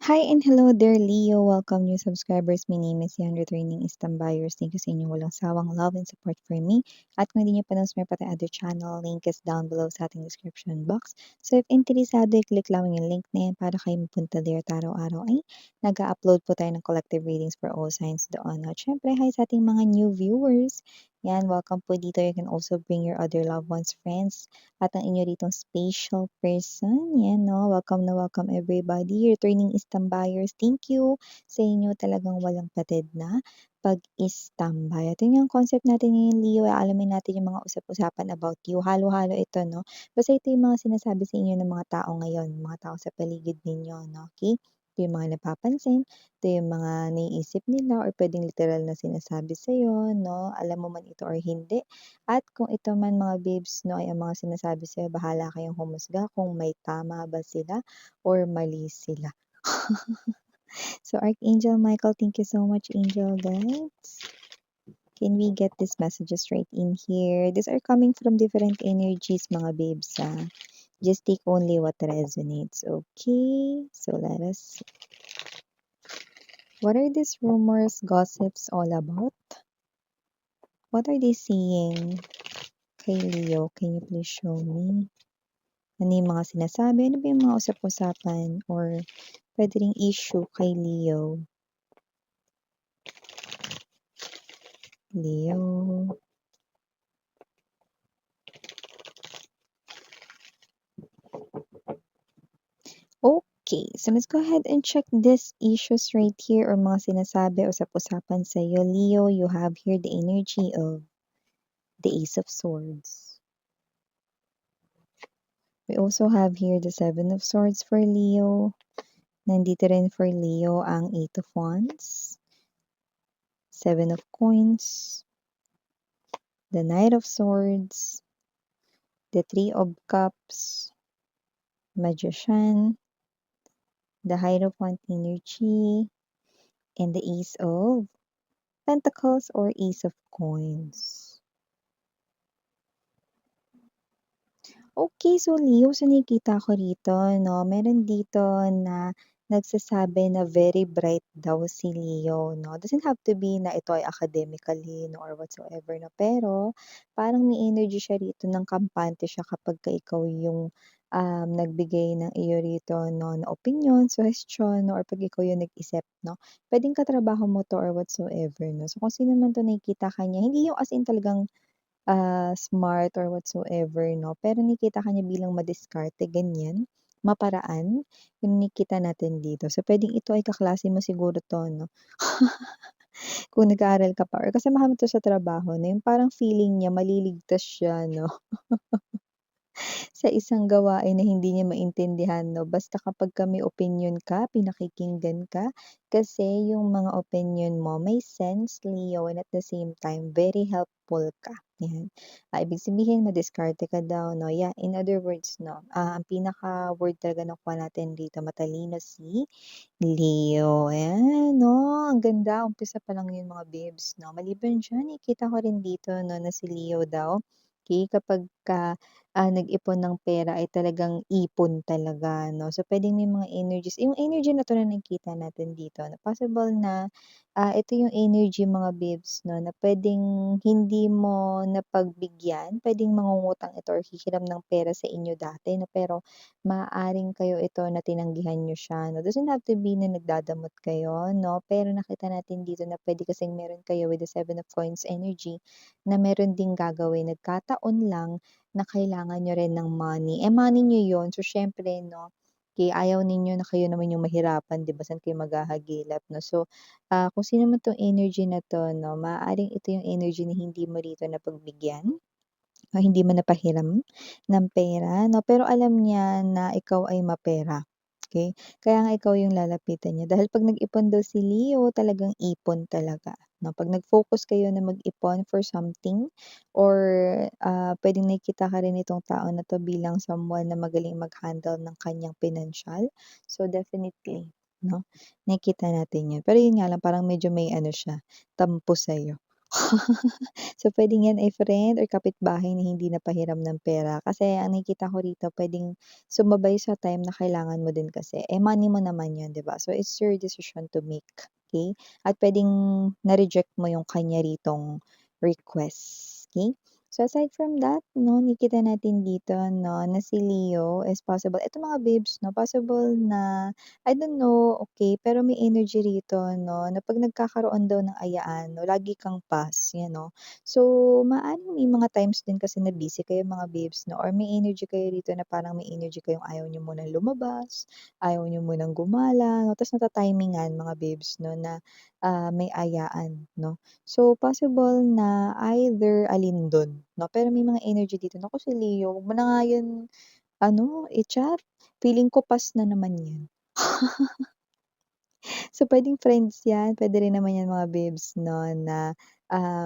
Hi and hello there, Leo. Welcome new subscribers. My name is Yan, returning Istam buyers. Thank you sa inyong walang sawang love and support for me. At kung hindi nyo pa na-subscribe pati other channel, link is down below sa ating description box. So if interesado, click lang yung link na yan para kayo mapunta there at araw-araw ay nag-upload po tayo ng collective readings for all signs doon. At syempre, hi sa ating mga new viewers. Yan, welcome po dito. You can also bring your other loved ones, friends, at ang inyo ditong special person. Yan, no? Welcome na welcome everybody. Returning Istam buyers, thank you sa inyo talagang walang patid na pag-istambay. At yun yung concept natin ngayon, Leo. Alamin natin yung mga usap-usapan about you. Halo-halo ito, no? Basta ito yung mga sinasabi sa inyo ng mga tao ngayon, mga tao sa paligid ninyo, no? Okay? Ito yung mga napapansin, ito yung mga naiisip nila or pwedeng literal na sinasabi sa'yo, no? Alam mo man ito or hindi. At kung ito man mga babes, no, ay ang mga sinasabi sa'yo, bahala kayong humusga kung may tama ba sila or mali sila. So, Archangel Michael, thank you so much, Angel guys. Can we get these messages right in here? These are coming from different energies, mga babes. Just take only what resonates, okay? So, let us see. What are these rumors, gossips all about? What are they saying? Kay Leo, can you please show me? Ano yung mga sinasabi? Ano ba yung mga usap-usapan or pwede ring issue kay Leo? Leo. Okay, so let's go ahead and check these issues right here or mga sinasabi, usap-usapan sa'yo. Leo, you have here the energy of the Ace of Swords. We also have here the Seven of Swords for Leo. Nandito rin for Leo ang Eight of Wands, Seven of Coins, the Knight of Swords, the Three of Cups, Magician, the Hierophant energy, and the Ace of Pentacles or Ace of Coins. Okay, so Leo, so nakikita ko rito, no, meron dito na nagsasabi na very bright daw si Leo, no. Doesn't have to be na ito ay academically, no, or whatsoever, no. Pero parang may energy siya rito ng kampante siya kapagka ikaw yung nagbigay ng iyo rito, no, na opinyon, suggestion, no, or 'pag ikaw yung nag-isip, no. Puwedeng katrabaho mo 'to or whatsoever, no. So kung sino man 'to nakikita ka niya, hindi yung as in talagang smart or whatsoever 'no, pero nakikita ka niya bilang madiskarte ganyan, maparaan, yung nakikita natin dito. So puwedeng ito ay kaklase mo siguro 'to 'no, kung nag-aaral ka pa or kasamahan mo 'to sa trabaho na yung parang feeling niya maliligtas siya 'no. Sa isang gawain na hindi niya maintindihan 'no, basta kapagka may opinyon ka, pinakikinggan ka, kasi yung mga opinyon mo may sense, Leo, and at the same time very helpful ka, 'yan. Ibig sabihin madiskarte ka daw 'no, yeah, in other words 'no, ang pinaka-word talaga nakuha natin dito matalino si Leo, ayan 'no, ang ganda umpisa pa lang yun mga babes 'no. Maliban diyan nakikita ko rin dito 'no na si Leo daw, okey, kapagka nag-ipon ng pera ay talagang ipon talaga 'no. So, puwedeng may mga energies yung energy na 'to na nakikita natin dito na possible na, ito yung energy mga babes 'no, na puwedeng hindi mo napagbigyan, puwedeng mangungutang ito or hihiram ng pera sa inyo dati 'no, pero maaaring kayo ito na tinanggihan niyo siya 'no. Doesn't have to be na nagdadamot kayo 'no, pero nakita natin dito na puwede kasing meron kayo with the Seven of Coins energy na meron ding gagawin. Nagkataon lang na kailangan niyo rin ng money. Money niyo 'yun, so siyempre 'no, ayaw ninyo na kayo naman yung mahirapan 'di ba, saan kayo maghahagilap 'no. So, kung sino man 'tong energy na 'to 'no, maaaring ito yung energy na hindi mo rito napagbigyan o hindi mo napahiram ng pera 'no, pero alam niya na ikaw ay mapera, okey? Kaya nga ikaw yung lalapitan niya dahil 'pag nag-ipon daw si Leo talagang ipon talaga 'no. 'Pag nag-focus kayo na mag-ipon for something or, puwedeng nakikita ka rin nitong tao na 'to bilang someone na magaling mag-handle ng kanyang pinansiyal. So, definitely 'no, nakikita natin 'yun. Pero 'yun nga lang parang medyo may ano siya, tampo sa'yo. So, puwedeng 'yan ay friend or kapitbahay na hindi napahiram ng pera kasi ang nakikita ko rito puwedeng sumabay sa time na kailangan mo din kasi, eh, money mo naman 'yun, 'di ba? So, it's your decision to make, okey? At puwedeng na-reject mo yung kanya ritong request, okey? So, aside from that 'no, nakikita natin dito 'no, na si Leo is possible eto mga babes 'no, possible na I don't know, okey, pero may energy rito 'no, na 'pag nagkakaroon daw ng ayaan 'no, lagi kang pass, 'yan 'no. So, maaaring may mga times din kasi na busy kayo mga babes 'no, or may energy kayo rito na parang may energy kayong ayaw niyo munang lumabas, ayaw niyo munang gumala 'no, ta's nata-timingan mga babes 'no na, may ayaan 'no. So, possible na either alin dun 'no, pero may mga energy dito, naku si Leo, wag mo na nga 'yan ano, i-chat, feeling ko pass na naman 'yan. So, puwedeng friends 'yan, puwede rin naman 'yan mga babes 'no, na,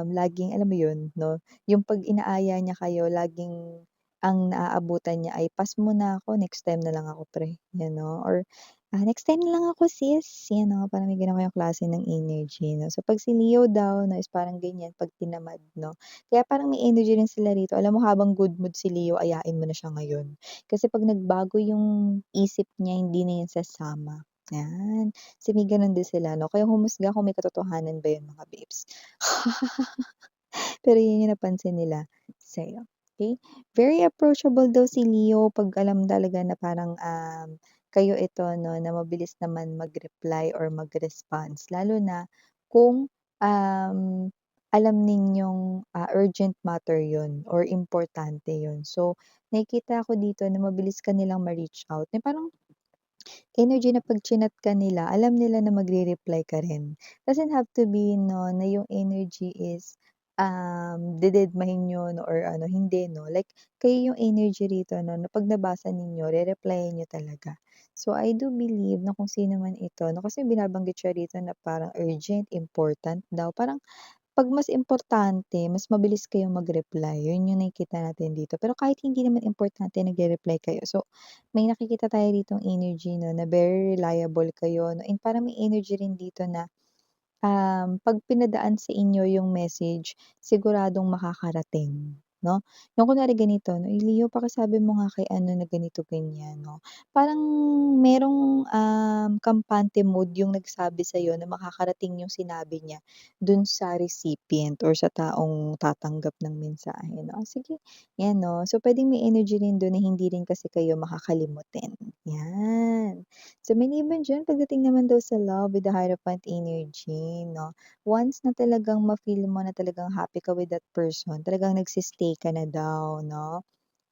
laging alam mo 'yun 'no, yung 'pag inaaya niya kayo laging ang naaabutan niya ay, "Pass muna ako, next time na lang ako pre," 'yan 'no, or, "Next time na lang ako sis," 'yan 'no, parang may gano'n kayong klase ng energy 'no. So, 'pag si Leo daw 'no, is parang ganiyan 'pag tinamad 'no, kaya parang may energy rin sila rito. Alam mo habang good mood si Leo, ayain mo na siya ngayon. Kasi 'pag nagbago yung isip niya, hindi na 'yan sasama, 'yan. Kasi may gano'n din sila 'no, kaya humusga kung may katotohanan ba 'yun mga babes. Pero 'yun yung napansin nila sa'yo, okey? Very approachable daw si Leo 'pag alam talaga na parang, kayo ito 'no, na mabilis naman mag-reply or mag-response lalo na kung, alam ninyong, urgent matter 'yun or importante 'yun. So, nakikita ko dito na mabilis ka nilang ma-reach out, na parang energy na 'pag chinat ka nila, alam nila na magre-reply ka rin. Doesn't have to be 'no, na yung energy is, dededmahin niyo 'no or ano, hindi 'no. Like kayo yung energy rito 'no, na 'pag nabasa ninyo re-replyan niyo talaga. So, I do believe na kung sino man ito 'no, kasi binabanggit siya rito na parang urgent, important daw, parang 'pag mas importante, mas mabilis kayong mag-reply, yun yung nakikita natin dito. Pero kahit hindi naman importante nagre-reply kayo. So, may nakikita tayo ditong energy 'no, na very reliable kayo 'no, and parang may energy rin dito na 'pag pinadaan sa inyo yung message, siguradong makakarating, 'no? Yung kunwari ganito 'no, "Eh, Leo pakisabi mo nga kay ano na ganito, ganyan," 'no? Parang merong, kampante mode yung nagsabi sa'yo na makakarating yung sinabi niya dun sa recipient or sa taong tatanggap ng mensahe 'no. Sige, 'yan 'no. So, puwedeng may energy rin dun na hindi rin kasi kayo makakalimutin, 'yan. So, maliban diyan pagdating naman daw sa love with the Hierophant energy 'no, once na talagang ma-feel mo na talagang happy ka with that person, talagang nagse-stay ka na daw 'no.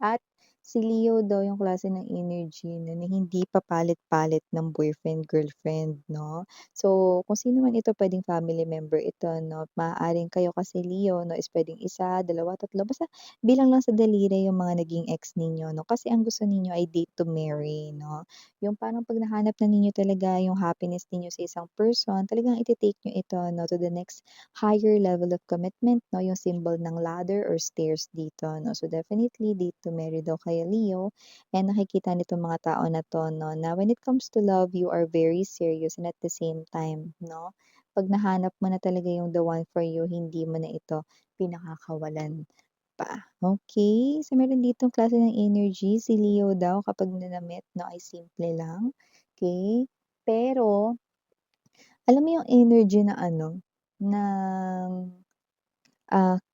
At si Leo daw yung klase ng energy na hindi papalit-palit ng boyfriend, girlfriend 'no. So, kung sino man ito puwedeng family member ito 'no, maaaring kayo kasi Leo 'no is puwedeng isa, dalawa, tatlo, basta bilang lang sa daliri yung mga naging ex ninyo 'no, kasi ang gusto ninyo ay date to marry 'no. Yung parang 'pag nahanap na ninyo talaga yung happiness ninyo sa isang person, talagang ite-take niyo ito 'no to the next higher level of commitment 'no, yung symbol ng ladder or stairs dito 'no. So, definitely date to marry daw kay Leo, and nakikita nitong mga tao na 'to 'no, na when it comes to love, you are very serious and at the same time 'no, 'pag nahanap mo na talaga yung the one for you, hindi mo na ito pinakakawalan pa. Okay, so meron ditong klase ng energy, si Leo daw kapag ninamit 'no ay simple lang, okay. Pero alam mo yung energy na ano, ng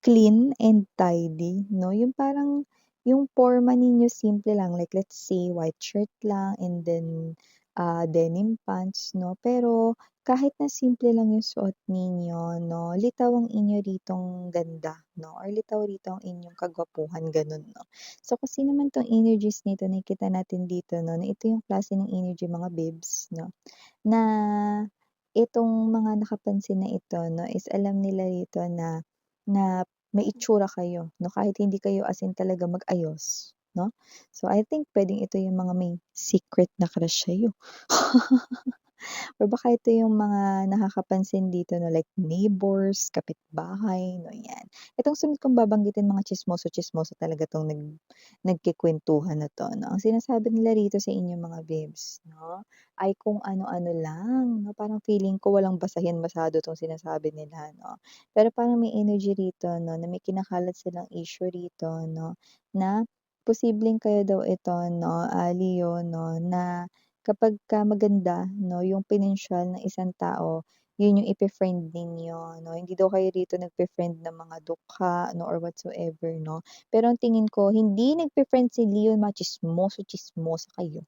clean and tidy 'no, yung parang yung porma ninyo simple lang, like let's say white shirt lang and then, denim pants 'no, pero kahit na simple lang yung suot ninyo 'no, litaw ang inyo ritong ganda 'no, or litaw rito ang inyong kagwapuhan gano'n 'no. So, kasi naman 'tong energies nito nakikita natin dito 'no, na ito yung klase ng energy mga babes 'no, na itong mga nakapansin na ito 'no, is alam nila rito na na may itsura kayo 'no, kahit hindi kayo as in talaga mag-ayos 'no. So, I think puwedeng ito yung mga may secret na crush sa'yo. or baka ito yung mga nakakapansin dito 'no, like neighbors, kapitbahay 'no, 'yan. Itong sunod kong babanggitin mga tsismoso-tsismoso talaga 'tong nagkukuwentuhan na 'to 'no. Ang sinasabi nila rito sa inyo mga babes 'no, ay kung ano-ano lang 'no, parang feeling ko walang basahin masyado 'tong sinasabi nila 'no. Pero parang may energy rito 'no, na may kinakalat silang issue rito 'no, na posibleng kayo daw ito 'no, Leo 'no, na kapagka maganda 'no, yung pinansyal ng isang tao, yun yung ife-friend ninyo 'no. Hindi daw kayo rito nagfe-friend ng mga dukha 'no or whatsoever 'no. Pero ang tingin ko hindi nagfe-friend si Leo, mga tsismoso-tsismosa kayo.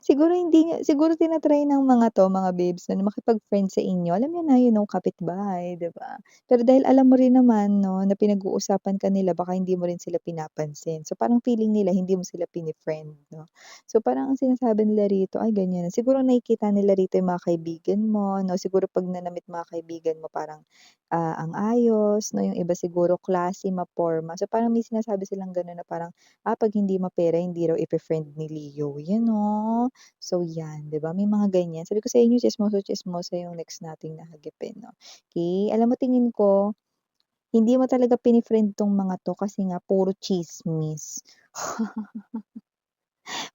Siguro tina-try ng mga 'to, mga babes na makipag-friend sa inyo. Alam niyo na, kapitbahay, 'di ba? Pero dahil alam mo rin naman 'no, na pinag-uusapan ka nila baka hindi mo rin sila pinapansin. So, parang feeling nila hindi mo sila pini-friend 'no. So, parang ang sinasabi nila rito ay ganyan. Siguro nakikita nila rito yung mga kaibigan mo 'no, siguro 'pag nanamit mga kaibigan mo parang, ang ayos 'no, yung iba siguro classy, maporma. So, parang may sinasabi silang gano'n na parang 'pag hindi mapera hindi raw ife-friend ni Leo, yun oh. So yan, 'di ba may mga ganyan. Sabi ko sa inyo tsismoso-tsismosa yung next nating hahagipin 'no. Okey, alam mo tingin ko, hindi mo talaga pini-friend 'tong mga 'to kasi nga puro tsismis.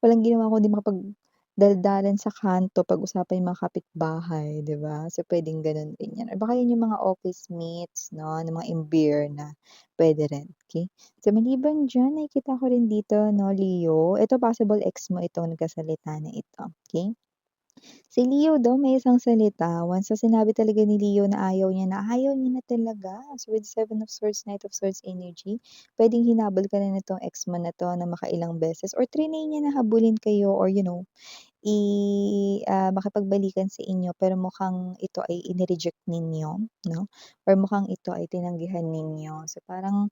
Walang ginawa kundi makipagdaldalan sa kanto pag-usapan yung mga kapitbahay, 'di ba? So puwedeng gano'n din 'yan or baka 'yan yung mga office mates 'no, ng mga imbir na puwede rin, okey? So maliban diyan nakikita ko rin dito 'no, Leo, ito possible ex mo itong nagsasalita na ito, okey? Si Leo daw may isang salita, once na sinabi talaga ni Leo na ayaw niya na talaga. So with Seven of Swords, Knight of Swords energy, puwedeng hinabol ka na nitong ex mo na 'to na makailang beses or triny niya na habulin kayo or makipagbalikan sa inyo pero mukhang ito ay ini-reject ninyo 'no, or mukhang ito ay tinanggihan ninyo. So parang,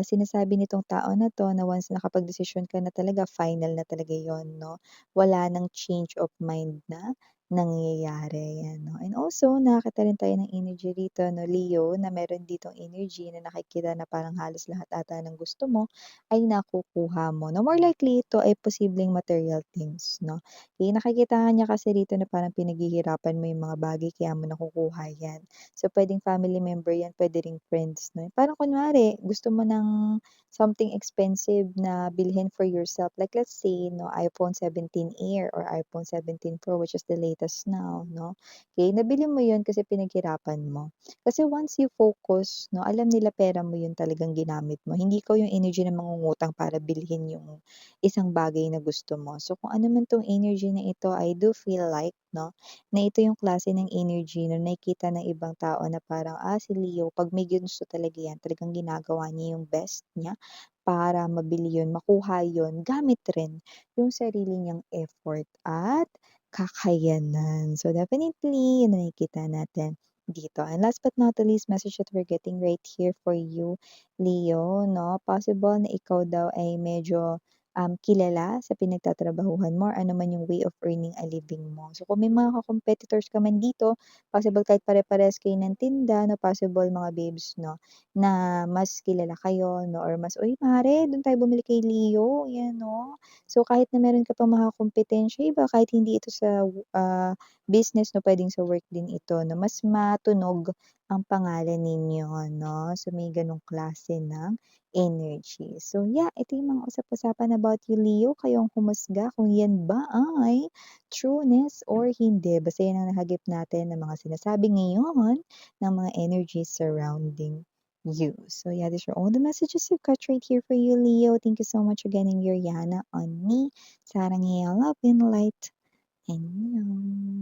sinasabi nitong tao na 'to na once nakapagdesisyon ka na talaga, final na talaga yon 'no, wala ng change of mind na nangyayari, 'yan 'no. And also nakakita rin tayo ng energy rito 'no, Leo, na meron ditong energy na nakikita na parang halos lahat ata ng gusto mo ay nakukuha mo 'no. More likely ito ay posibleng material things 'no. Nakikita niya kasi rito na parang pinaghihirapan mo yung mga bagay kaya mo nakukuha 'yan. So, puwedeng family member 'yan, puwede ring friends 'no. Parang kunwari gusto mo ng something expensive na bilhin for yourself, like let's say 'no, iPhone 17 Air or iPhone 17 Pro which is the latest now 'no. Okay, nabili mo 'yun kasi pinaghirapan mo. Kasi once you focus 'no, alam nila pera mo 'yun talagang ginamit mo, hindi ikaw yung energy na mangungutang para bilhin yung isang bagay na gusto mo. So, kung ano man 'tong energy na ito, I do feel like 'no, na ito yung klase ng energy na nakikita ng ibang tao na parang, si Leo 'pag may ginusto talaga 'yan, talagang ginagawa niya yung best niya para mabili yun, makuha yun, gamit rin yung sarili niyang effort at kakayanan. So, definitely yun ang nakikita natin dito. And last but not the least, message that we're getting right here for you, Leo 'no, possible na ikaw daw ay medyo kilala sa pinagtatrabahuhan mo or ano man yung way of earning a living mo. So kung may mga ka-competitors ka man dito, possible kahit pare-parehas kayo ng tinda 'no, possible mga babes 'no, na mas kilala kayo 'no or mas, "Uy mare dun tayo bumili kay Leo," 'yan 'no. So kahit na meron ka pang mga kompetensya iba, kahit hindi ito sa, business 'no, puwedeng sa work din ito 'no, mas matunog ang pangalan ninyo 'no. So may ganong klase ng energy. So yeah, ito yung mga usap-usapan about you, Leo. Kayong humusga kung yan ba ay trueness or hindi. Basta yan ang nahagip natin ng mga sinasabi ngayon ng mga energy surrounding you. So yeah, these are all the messages I've got right here for you, Leo. Thank you so much again, and your Yana on me. Sarang love and light. And you.